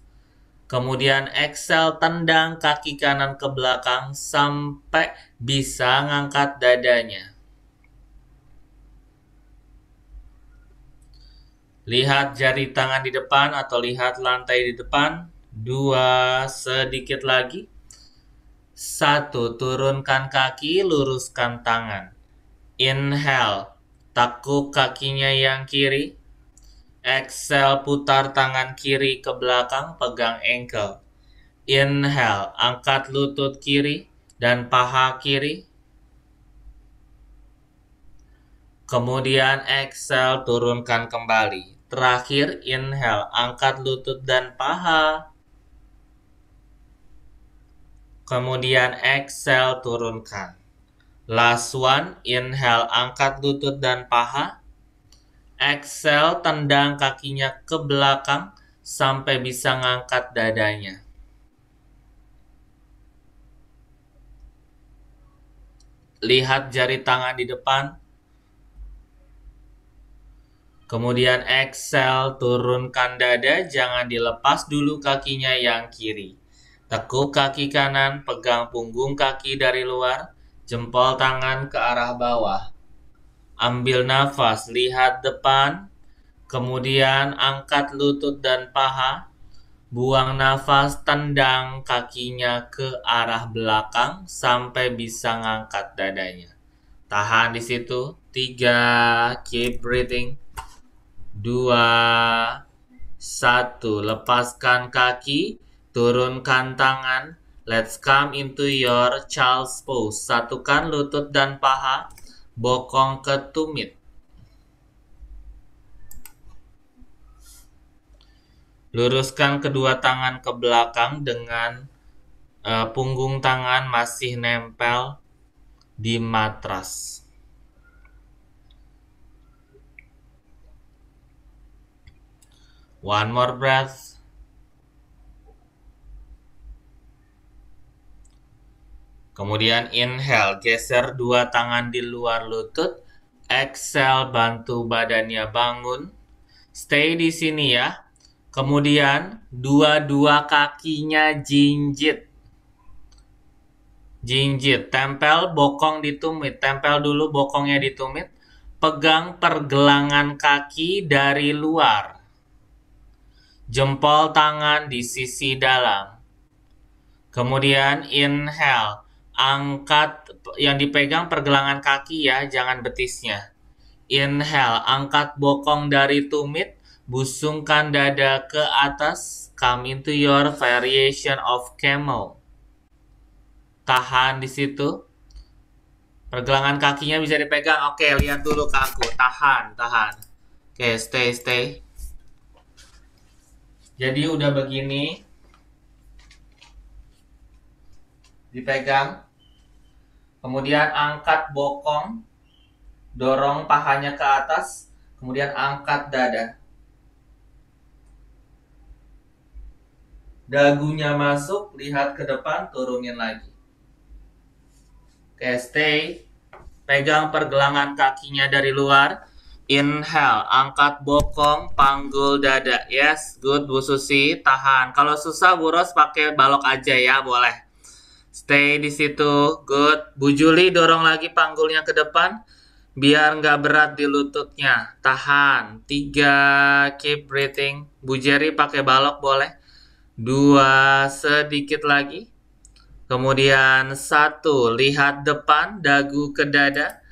Kemudian exhale, tendang kaki kanan ke belakang sampai bisa ngangkat dadanya. Lihat jari tangan di depan atau lihat lantai di depan. 2, sedikit lagi. 1, turunkan kaki, luruskan tangan. Inhale, tekuk kakinya yang kiri. Exhale, putar tangan kiri ke belakang, pegang ankle. Inhale, angkat lutut kiri dan paha kiri. Kemudian exhale, turunkan kembali. Terakhir, inhale, angkat lutut dan paha. Kemudian exhale, turunkan. Last one, inhale, angkat lutut dan paha. Exhale, tendang kakinya ke belakang sampai bisa ngangkat dadanya. Lihat jari tangan di depan. Kemudian exhale, turunkan dada, jangan dilepas dulu kakinya yang kiri. Tekuk kaki kanan, pegang punggung kaki dari luar, jempol tangan ke arah bawah. Ambil nafas, lihat depan, kemudian angkat lutut dan paha. Buang nafas, tendang kakinya ke arah belakang sampai bisa ngangkat dadanya. Tahan di situ. 3, keep breathing. 2, 1, lepaskan kaki, turunkan tangan. Let's come into your child's pose. Satukan lutut dan paha, bokong ke tumit. Luruskan kedua tangan ke belakang dengan punggung tangan masih nempel di matras. One more breath. Kemudian inhale, geser dua tangan di luar lutut. Exhale, bantu badannya bangun. Stay di sini ya. Kemudian dua-dua kakinya jinjit. Jinjit, tempel bokong di tumit. Tempel dulu bokongnya di tumit. Pegang pergelangan kaki dari luar. Jempol tangan di sisi dalam. Kemudian inhale. Angkat, yang dipegang pergelangan kaki ya, jangan betisnya. Inhale, angkat bokong dari tumit. Busungkan dada ke atas. Come into your variation of camel. Tahan di situ. Pergelangan kakinya bisa dipegang. Oke, lihat dulu ke aku. Tahan, tahan. Oke, stay. Jadi udah begini. Dipegang. Kemudian angkat bokong. Dorong pahanya ke atas. Kemudian angkat dada. Dagunya masuk, lihat ke depan, turunin lagi. Oke, stay. Pegang pergelangan kakinya dari luar. Inhale, angkat bokong, panggul dada. Yes, good Bu Susi, tahan. Kalau susah Bu Ros pakai balok aja ya, boleh. Stay di situ, good. Bu Juli dorong lagi panggulnya ke depan, biar nggak berat di lututnya. Tahan. 3, keep breathing. Bu Jerry pakai balok boleh. 2, sedikit lagi. Kemudian 1, lihat depan, dagu ke dada,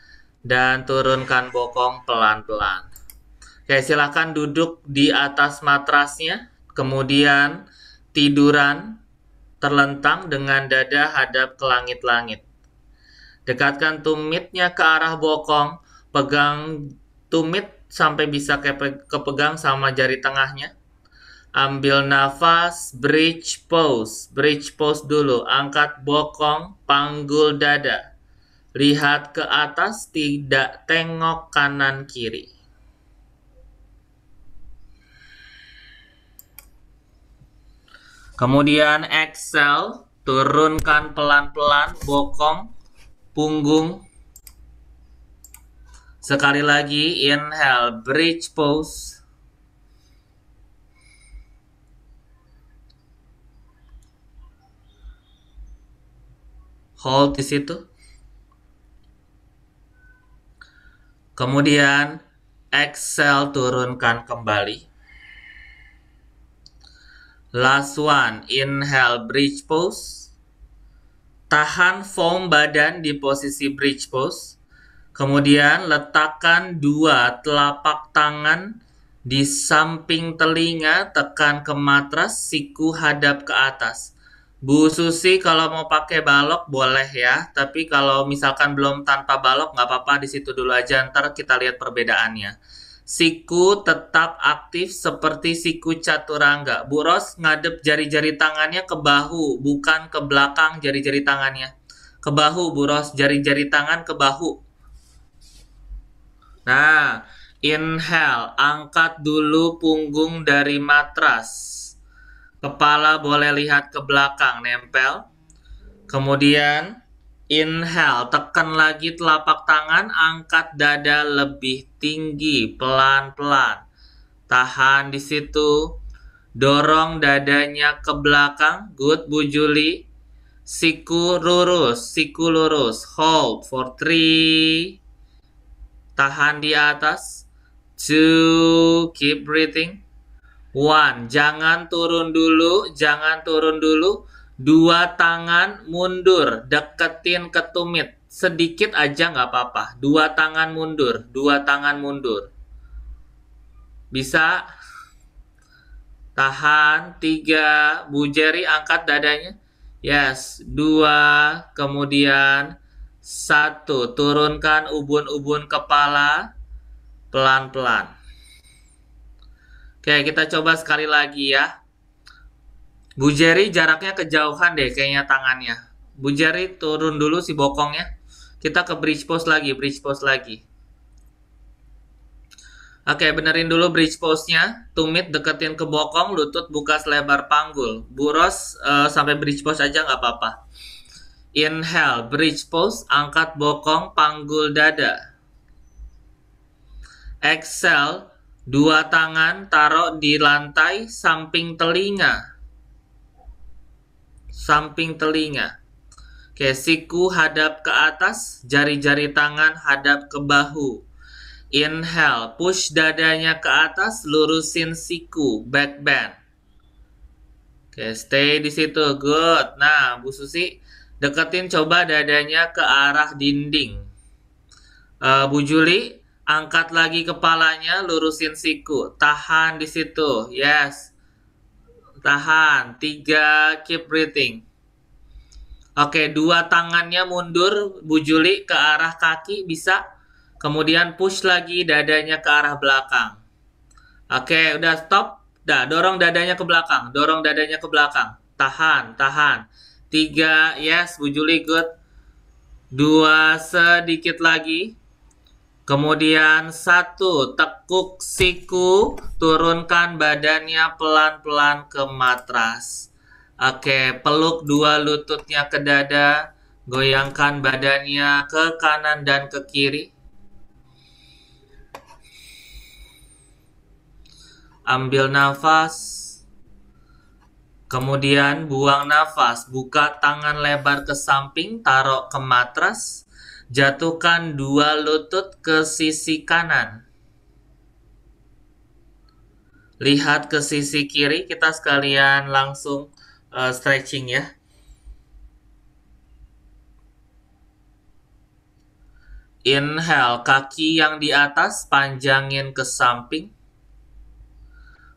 dan turunkan bokong pelan-pelan. Oke, silakan duduk di atas matrasnya, kemudian tiduran terlentang dengan dada hadap ke langit-langit. Dekatkan tumitnya ke arah bokong, pegang tumit sampai bisa kepegang sama jari tengahnya. Ambil nafas, bridge pose dulu, angkat bokong, panggul dada. Lihat ke atas, tidak tengok kanan kiri. Kemudian exhale, turunkan pelan-pelan bokong, punggung. Sekali lagi, inhale, bridge pose. Hold di situ. Kemudian exhale, turunkan kembali. Last one, inhale, bridge pose. Tahan foam badan di posisi bridge pose. Kemudian letakkan 2 telapak tangan di samping telinga, tekan ke matras, siku hadap ke atas. Bu Susi kalau mau pakai balok boleh ya, tapi kalau misalkan belum tanpa balok nggak apa-apa, di situ dulu aja, ntar kita lihat perbedaannya. Siku tetap aktif seperti siku chaturanga. Bu Ros ngadep jari-jari tangannya ke bahu, bukan ke belakang jari-jari tangannya. Ke bahu Bu Ros, jari-jari tangan ke bahu. Nah, inhale, angkat dulu punggung dari matras. Kepala boleh lihat ke belakang, nempel. Kemudian inhale, tekan lagi telapak tangan, angkat dada lebih tinggi, pelan-pelan. Tahan di situ. Dorong dadanya ke belakang, good Bu Juli. Siku lurus. Hold for 3. Tahan di atas. 2, keep breathing. 1, jangan turun dulu. 2 tangan mundur, deketin ke tumit. Sedikit aja nggak apa-apa. 2 tangan mundur. Bisa? Tahan. 3, Bu Jerry angkat dadanya. Yes, 2, kemudian 1, turunkan ubun-ubun kepala pelan-pelan. Oke, kita coba sekali lagi ya. Bu Jerry jaraknya kejauhan deh kayaknya tangannya. Bu Jerry turun dulu si bokongnya. Kita ke bridge pose lagi. Oke, benerin dulu bridge pose-nya. Tumit deketin ke bokong, lutut buka selebar panggul. Bu Ros sampai bridge pose aja nggak apa-apa. Inhale, bridge pose, angkat bokong, panggul dada. Exhale, dua tangan taruh di lantai samping telinga. Samping telinga. Oke, siku hadap ke atas, jari-jari tangan hadap ke bahu. Inhale, push dadanya ke atas, lurusin siku, back bend. Oke, stay di situ, good. Nah, Bu Susi, deketin coba dadanya ke arah dinding. Bu Juli, angkat lagi kepalanya, lurusin siku, tahan di situ, yes. Tahan, 3, keep breathing. Oke, dua tangannya mundur, Bu Juli, ke arah kaki, bisa. Kemudian push lagi dadanya ke arah belakang. Oke, udah stop. Udah, dorong dadanya ke belakang. Dorong dadanya ke belakang. Tahan, tahan. 3, yes, Bu Juli, good. 2, sedikit lagi. Kemudian 1, tekuk siku, turunkan badannya pelan-pelan ke matras. Oke, peluk dua lututnya ke dada, goyangkan badannya ke kanan dan ke kiri. Ambil nafas. Kemudian buang nafas, buka tangan lebar ke samping, taruh ke matras. Jatuhkan dua lutut ke sisi kanan. Lihat ke sisi kiri, kita sekalian langsung stretching ya. Inhale, kaki yang di atas panjangin ke samping.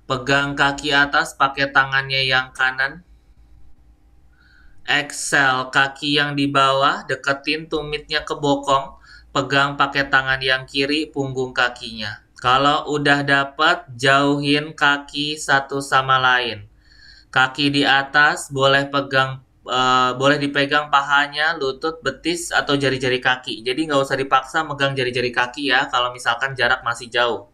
Pegang kaki atas pakai tangannya yang kanan. Exhale, kaki yang di bawah deketin tumitnya ke bokong. Pegang pakai tangan yang kiri punggung kakinya. Kalau udah dapat, jauhin kaki satu sama lain. Kaki di atas boleh dipegang pahanya, lutut, betis, atau jari-jari kaki. Jadi nggak usah dipaksa megang jari-jari kaki ya, kalau misalkan jarak masih jauh.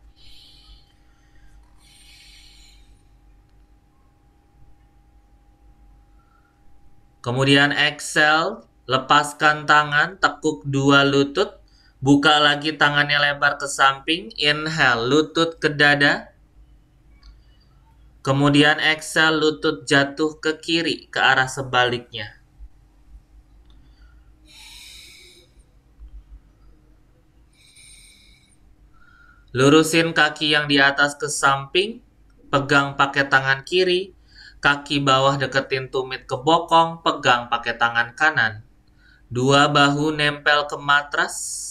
Kemudian exhale, lepaskan tangan, tekuk dua lutut, buka lagi tangannya lebar ke samping, inhale, lutut ke dada. Kemudian exhale, lutut jatuh ke kiri, ke arah sebaliknya. Lurusin kaki yang di atas ke samping, pegang pakai tangan kiri, kaki bawah deketin tumit ke bokong, pegang pakai tangan kanan. Dua bahu nempel ke matras.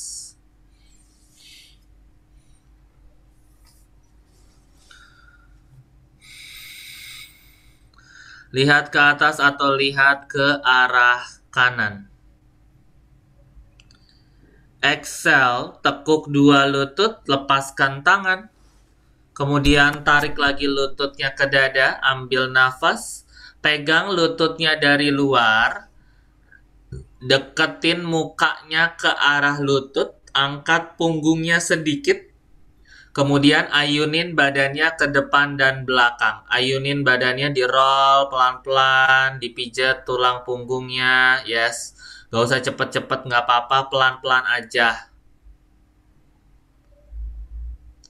Lihat ke atas atau lihat ke arah kanan. Exhale, tekuk dua lutut, lepaskan tangan. Kemudian tarik lagi lututnya ke dada, ambil nafas. Pegang lututnya dari luar. Deketin mukanya ke arah lutut, angkat punggungnya sedikit. Kemudian ayunin badannya ke depan dan belakang. Ayunin badannya di roll pelan-pelan, dipijat tulang punggungnya. Yes, gak usah cepet-cepet, gak apa-apa, pelan-pelan aja.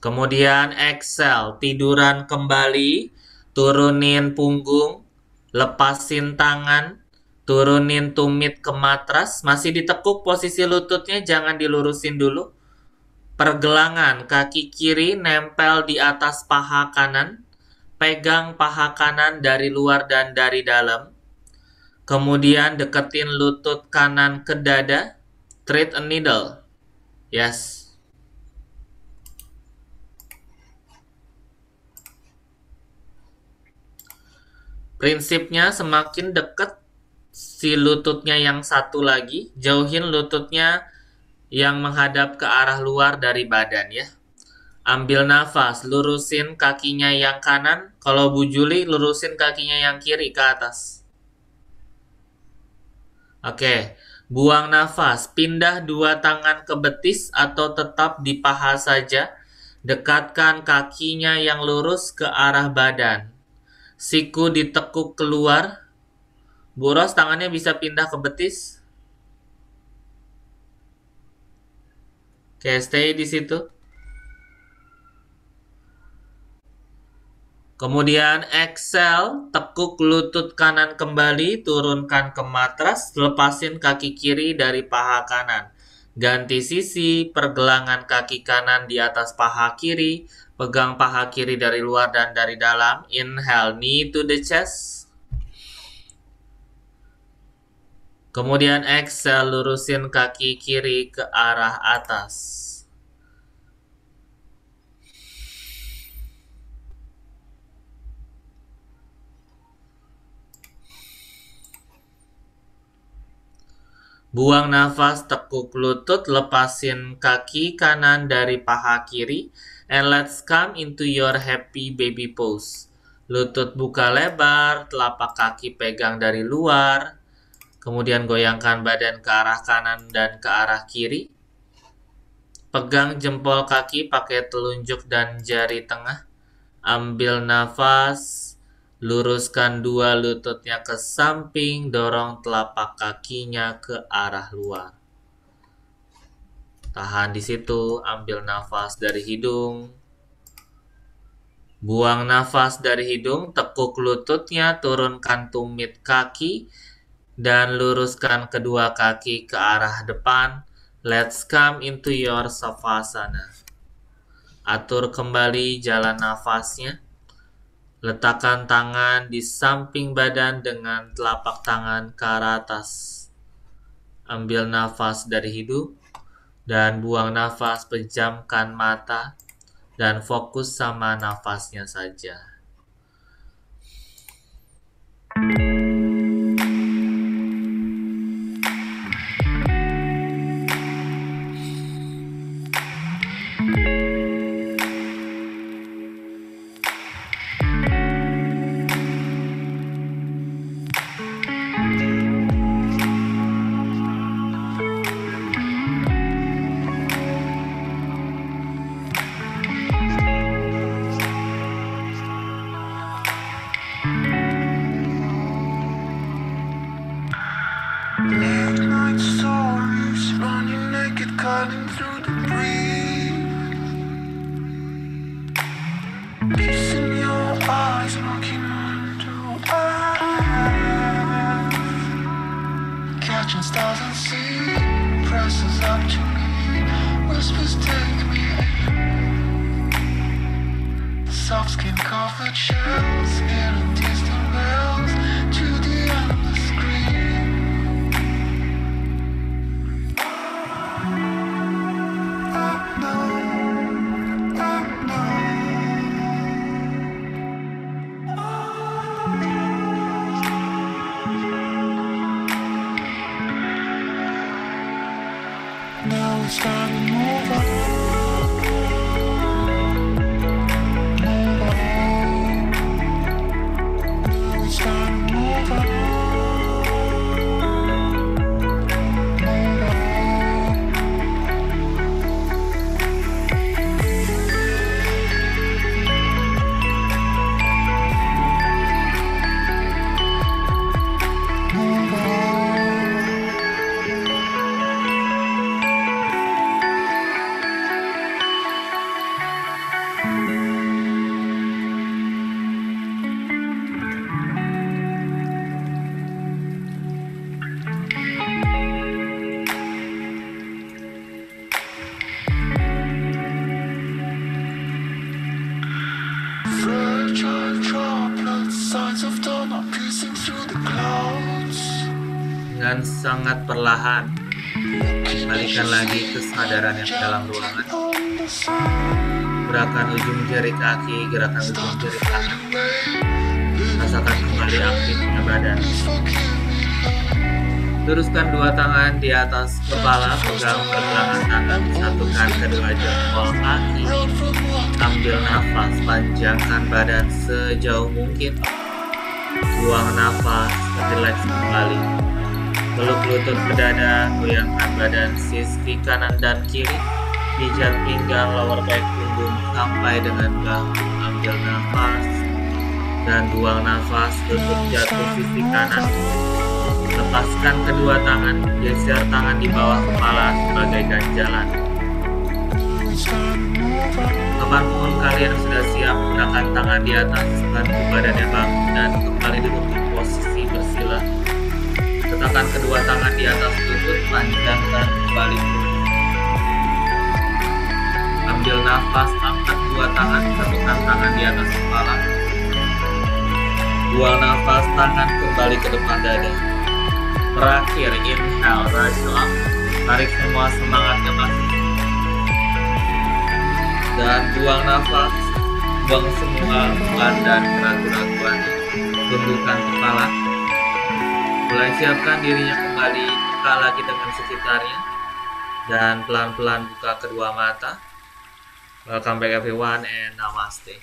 Kemudian exhale, tiduran kembali, turunin punggung, lepasin tangan, turunin tumit ke matras. Masih ditekuk posisi lututnya, jangan dilurusin dulu. Pergelangan kaki kiri nempel di atas paha kanan. Pegang paha kanan dari luar dan dari dalam. Kemudian deketin lutut kanan ke dada. Thread a needle. Yes. Prinsipnya semakin dekat si lututnya yang satu lagi, jauhin lututnya yang menghadap ke arah luar dari badan ya. Ambil nafas, lurusin kakinya yang kanan. Kalau Bu Juli, lurusin kakinya yang kiri ke atas. Oke, buang nafas. Pindah dua tangan ke betis atau tetap di paha saja. Dekatkan kakinya yang lurus ke arah badan. Siku ditekuk keluar. Bu Ros, tangannya bisa pindah ke betis. Oke, stay di situ. Kemudian exhale, tekuk lutut kanan kembali, turunkan ke matras, lepasin kaki kiri dari paha kanan. Ganti sisi, pergelangan kaki kanan di atas paha kiri, pegang paha kiri dari luar dan dari dalam. Inhale, knee to the chest. Kemudian exhale, lurusin kaki kiri ke arah atas. Buang nafas, tekuk lutut, lepasin kaki kanan dari paha kiri. And let's come into your happy baby pose. Lutut buka lebar, telapak kaki pegang dari luar. Kemudian goyangkan badan ke arah kanan dan ke arah kiri. Pegang jempol kaki pakai telunjuk dan jari tengah. Ambil nafas, luruskan dua lututnya ke samping, dorong telapak kakinya ke arah luar. Tahan di situ, ambil nafas dari hidung. Buang nafas dari hidung, tekuk lututnya, turunkan tumit kaki, dan luruskan kedua kaki ke arah depan. Let's come into your Savasana. Atur kembali jalan nafasnya. Letakkan tangan di samping badan dengan telapak tangan ke arah atas. Ambil nafas dari hidung dan buang nafas, pejamkan mata dan fokus sama nafasnya saja. Stars and sea presses up to me, whispers take me in. Soft skin covered shells, hearing distant bells to the endless screen. Now it's time to move on. Move on. Now it's time to move on. Move on. Move on. Fragile droplets, signs of dawn are piercing through the clouds. Dengan sangat perlahan, balikan lagi kesadaran yang dalam ruangan. Gerakan ujung jari kaki, gerakan ujung jari kaki. Rasakan kembali aktifnya badan. Luruskan dua tangan di atas kepala, pegang pergelangan tangan, satukan kedua jempol kaki. Ambil nafas, panjangkan badan sejauh mungkin. Buang nafas, rileks kembali. Peluk lutut ke dada, goyangkan badan sisi kanan dan kiri. Pijat pinggang, lower back punggung sampai dengan bahu. Ambil nafas dan buang nafas, lutut jatuh sisi kanan. Lepaskan kedua tangan, geser tangan di bawah kepala sebagai ganjalan. Kapanpun kalian sudah siap, gunakan tangan di atas, bantu badannya bangun dan kembali duduk di posisi bersila. Letakkan kedua tangan di atas lutut, panjangkan kembali turun. Ambil nafas, angkat dua tangan, satukan tangan di atas kepala. Buang nafas, tangan kembali ke depan dada. Terakhir, inhale, rise up. Tarik semua semangatnya masuk. Dan buang nafas, buang semua beban dan keraguan-keraguan. Tundukkan kepala. Mulai siapkan dirinya kembali, buka lagi dengan sekitarnya. Dan pelan-pelan buka kedua mata. Welcome back everyone and namaste.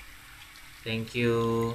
Thank you.